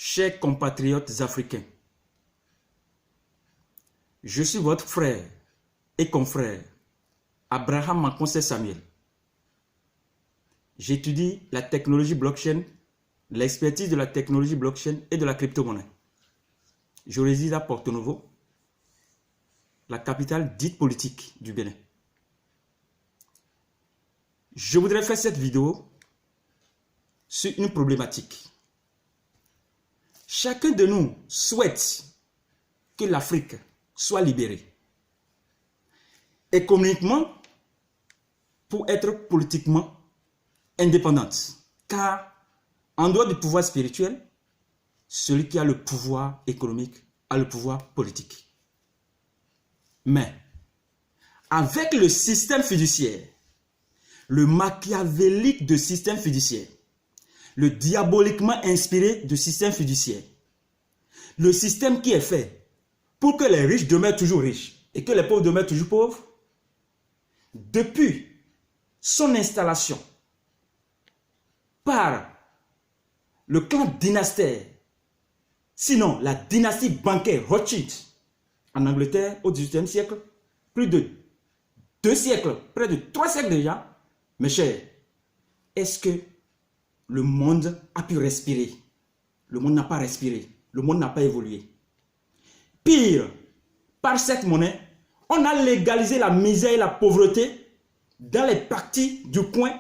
Chers compatriotes africains, je suis votre frère et confrère, Abraham Makonse Samuel. J'étudie la technologie blockchain, l'expertise de la technologie blockchain et de la crypto-monnaie. Je réside à Porto Novo, la capitale dite politique du Bénin. Je voudrais faire cette vidéo sur une problématique. Chacun de nous souhaite que l'Afrique soit libérée. Économiquement, pour être politiquement indépendante. Car en dehors du pouvoir spirituel, celui qui a le pouvoir économique a le pouvoir politique. Mais, avec le système fiduciaire, le machiavélique de système fiduciaire, le diaboliquement inspiré de système fiduciaire, le système qui est fait pour que les riches demeurent toujours riches et que les pauvres demeurent toujours pauvres, depuis son installation par le clan dynastique, sinon la dynastie bancaire Rothschild en Angleterre au XVIIIe siècle, plus de 2 siècles, près de 3 siècles déjà, mes chers, est-ce que le monde a pu respirer? Le monde n'a pas respiré, le monde n'a pas évolué. Pire, par cette monnaie, on a légalisé la misère et la pauvreté dans les parties du coin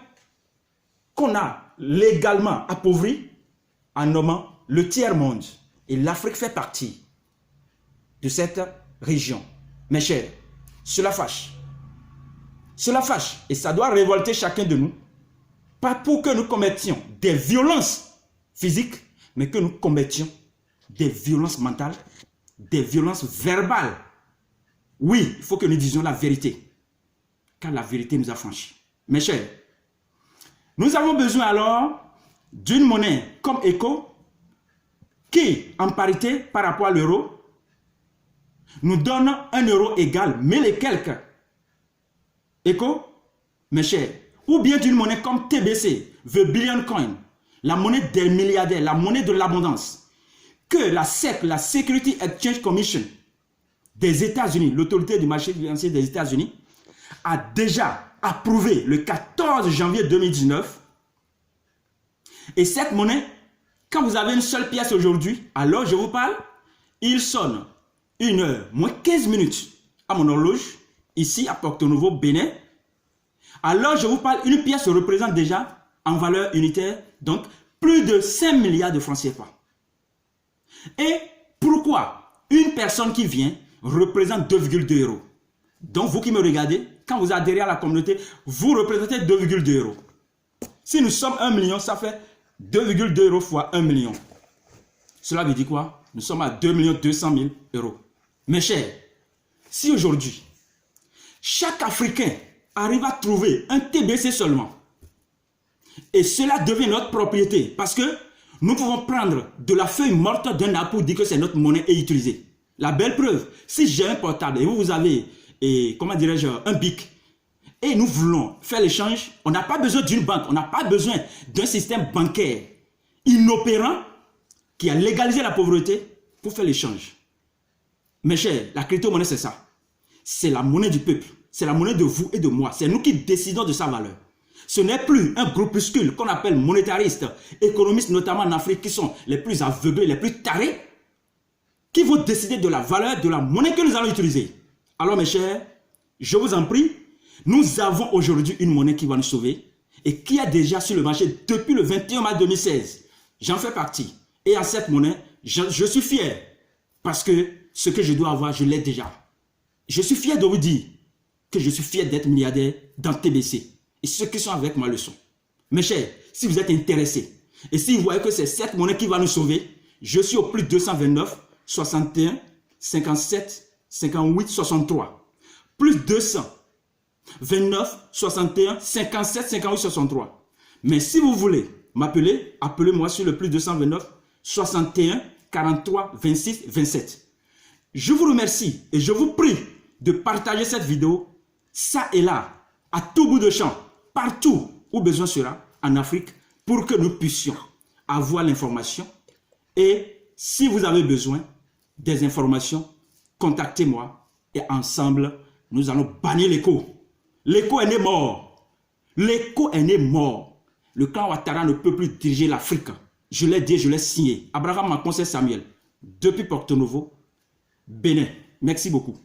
qu'on a légalement appauvri en nommant le tiers-monde. Et l'Afrique fait partie de cette région. Mes chers, cela fâche. Cela fâche et ça doit révolter chacun de nous. Pas pour que nous commettions des violences physiques, mais que nous commettions des violences mentales, des violences verbales. Oui, il faut que nous disions la vérité, car la vérité nous a franchis. Mes chers, nous avons besoin alors d'une monnaie comme ECHO qui, en parité par rapport à l'euro, nous donne 1 euro égal 1000 et quelques ECHO, mes chers, ou bien d'une monnaie comme TBC, The Billion Coin, la monnaie des milliardaires, la monnaie de l'abondance, que la SEC, la Security Exchange Commission des États-Unis, l'autorité du marché financier des États-Unis, a déjà approuvé le 14 janvier 2019. Et cette monnaie, quand vous avez une seule pièce aujourd'hui, alors je vous parle, il sonne 1h moins 15 minutes à mon horloge, ici à Porto Novo, Bénin. Alors je vous parle, une pièce représente déjà en valeur unitaire, donc plus de 5 milliards de francs CFA. Et pourquoi une personne qui vient représente 2,2 euros? Donc vous qui me regardez, quand vous adhérez à la communauté, vous représentez 2,2 euros. Si nous sommes 1 million, ça fait 2,2 euros fois 1 million. Cela veut dire quoi? Nous sommes à 2 200 000 euros. Mes chers, si aujourd'hui, chaque Africain arrive à trouver un TBC seulement, et cela devient notre propriété, parce que nous pouvons prendre de la feuille morte d'un arbre pour dire que c'est notre monnaie et utiliser. La belle preuve, si j'ai un portable et vous avez, comment dirais-je, un bic, et nous voulons faire l'échange, on n'a pas besoin d'une banque, on n'a pas besoin d'un système bancaire inopérant qui a légalisé la pauvreté pour faire l'échange. Mes chers, la crypto-monnaie c'est ça. C'est la monnaie du peuple, c'est la monnaie de vous et de moi, c'est nous qui décidons de sa valeur. Ce n'est plus un groupuscule qu'on appelle monétariste, économistes notamment en Afrique qui sont les plus aveuglés, les plus tarés, qui vont décider de la valeur de la monnaie que nous allons utiliser. Alors mes chers, je vous en prie, nous avons aujourd'hui une monnaie qui va nous sauver et qui est déjà sur le marché depuis le 21 mars 2016. J'en fais partie. Et à cette monnaie, je suis fier parce que ce que je dois avoir, je l'ai déjà. Je suis fier de vous dire que je suis fier d'être milliardaire dans TBC. Et ceux qui sont avec moi le sont. Mes chers, si vous êtes intéressés et si vous voyez que c'est cette monnaie qui va nous sauver, je suis au plus 229 61 57 58 63. Plus 229 61 57 58 63. Mais si vous voulez m'appeler, appelez-moi sur le plus 229 61 43 26 27. Je vous remercie et je vous prie de partager cette vidéo, ça et là, à tout bout de champ, partout où besoin sera, en Afrique, pour que nous puissions avoir l'information Et si vous avez besoin des informations, contactez-moi et ensemble, nous allons bannir l'écho. L'écho est né mort. L'écho est né mort. Le clan Ouattara ne peut plus diriger l'Afrique. Je l'ai dit, je l'ai signé. Abraham Makonse Samuel, depuis Porto Novo, Bénin. Merci beaucoup.